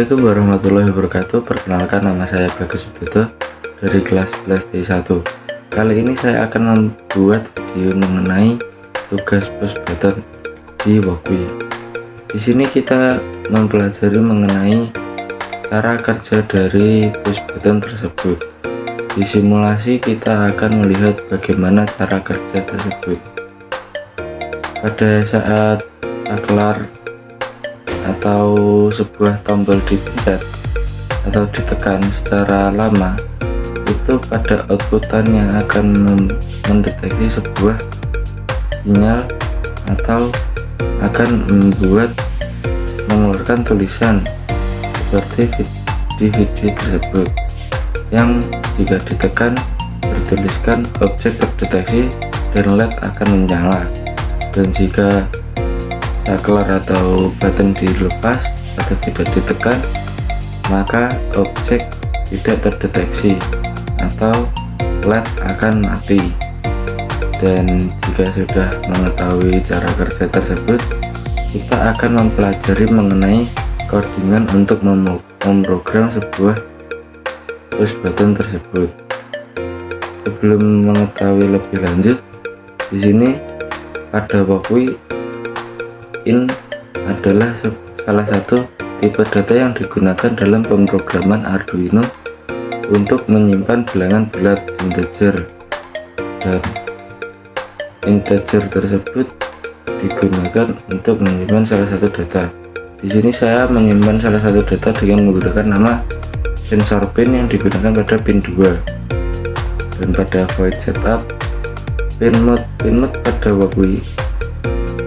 Assalamualaikum warahmatullahi wabarakatuh. Perkenalkan, nama saya Bagus Widodo dari kelas 11 D1. Kali ini saya akan membuat video mengenai tugas push button di Walkwi. Di sini kita mempelajari mengenai cara kerja dari push button tersebut. Di simulasi kita akan melihat bagaimana cara kerja tersebut. Pada saat saklar atau sebuah tombol dipencet atau ditekan secara lama, itu pada outputannya akan mendeteksi sebuah sinyal atau akan mengeluarkan tulisan seperti di video tersebut, yang jika ditekan bertuliskan objek terdeteksi dan LED akan menyala, dan jika saklar atau button dilepas atau tidak ditekan maka objek tidak terdeteksi atau LED akan mati. Dan jika sudah mengetahui cara kerja tersebut, kita akan mempelajari mengenai codingan untuk memprogram sebuah push button tersebut. Sebelum mengetahui lebih lanjut, di sini pada Walkwi in adalah salah satu tipe data yang digunakan dalam pemrograman Arduino untuk menyimpan bilangan bulat integer, dan integer tersebut digunakan untuk menyimpan salah satu data. Di sini saya menyimpan salah satu data dengan menggunakan nama sensor pin yang digunakan pada pin 2, dan pada void setup pin mode pada Walkwi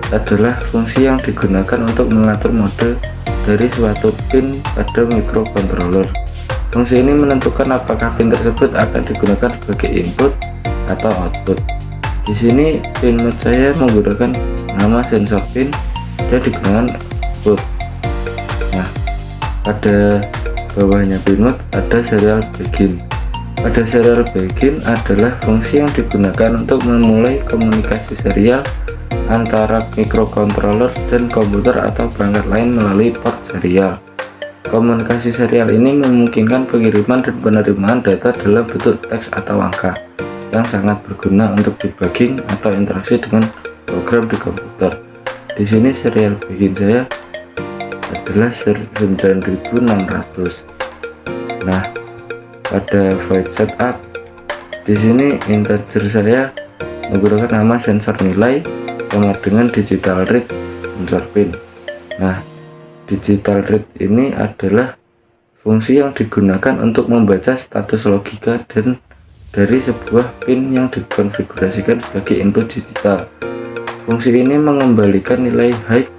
adalah fungsi yang digunakan untuk mengatur mode dari suatu pin pada microcontroller. Fungsi ini menentukan apakah pin tersebut akan digunakan sebagai input atau output. Di sini pin mode saya menggunakan nama sensor pin dan digunakan output. Nah, pada bawahnya pin mode ada serial begin. Pada serial begin adalah fungsi yang digunakan untuk memulai komunikasi serial antara microcontroller dan komputer atau perangkat lain melalui port serial. Komunikasi serial ini memungkinkan pengiriman dan penerimaan data dalam bentuk teks atau angka, yang sangat berguna untuk debugging atau interaksi dengan program di komputer. Di sini serial begin saya adalah 9600. Nah, pada void setup di sini integer saya menggunakan nama sensor nilai sama dengan digital read sensor pin. Nah, digital read ini adalah fungsi yang digunakan untuk membaca status logika dan dari sebuah pin yang dikonfigurasikan sebagai input digital. Fungsi ini mengembalikan nilai high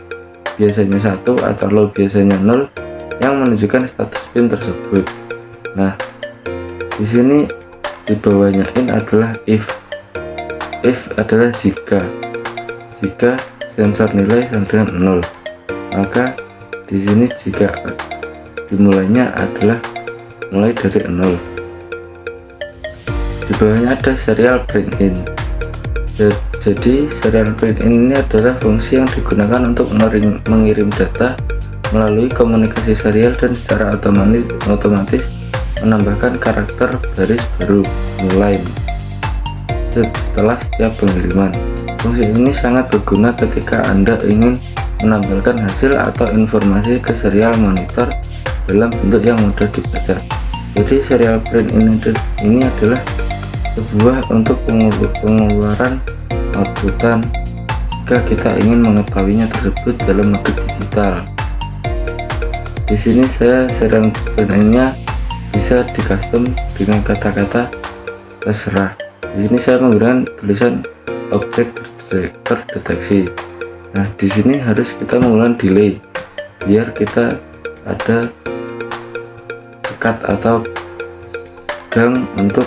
biasanya 1 atau low biasanya 0 yang menunjukkan status pin tersebut. Nah, di sini di bawahnya in adalah if adalah jika sensor nilai sama dengan 0, maka di sini jika dimulainya adalah mulai dari 0. Di bawahnya ada serial print in. Jadi serial print in ini adalah fungsi yang digunakan untuk mengirim data melalui komunikasi serial dan secara otomatis menambahkan karakter baris baru mulai setelah setiap pengiriman. Fungsi ini sangat berguna ketika Anda ingin menambahkan hasil atau informasi ke serial monitor dalam bentuk yang mudah dibaca. Jadi serial print ini adalah sebuah untuk pengeluaran outputan jika kita ingin mengetahuinya tersebut dalam mode digital. Di sini saya serial print-nya bisa di custom dengan kata-kata terserah. Di sini saya menggunakan tulisan objek terdeteksi. Nah, di sini harus kita menggunakan delay biar kita ada sekat atau gang untuk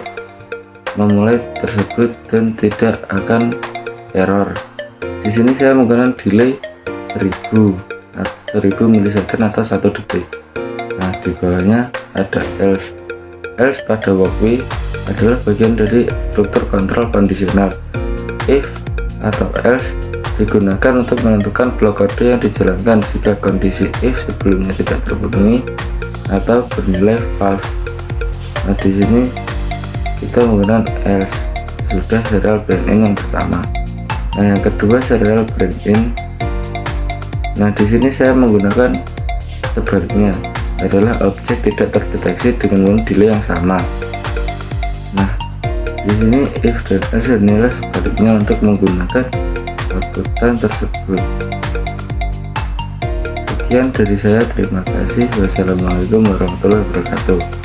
memulai tersebut dan tidak akan error. Di sini saya menggunakan delay 1000 milisecond atau 1 detik. Nah, di bawahnya ada else pada Walkwi adalah bagian dari struktur kontrol kondisional. If atau else digunakan untuk menentukan blok kode yang dijalankan jika kondisi if sebelumnya tidak terpenuhi atau bernilai false. Nah, di sini kita menggunakan else. Sudah serial brand in yang pertama. Nah, yang kedua serial brand in. Nah, di sini saya menggunakan sebaliknya, adalah objek tidak terdeteksi dengan delay yang sama. Nah, di sini if dan else inilah sebaliknya untuk menggunakan outputan tersebut. Sekian dari saya, terima kasih. Wassalamualaikum warahmatullahi wabarakatuh.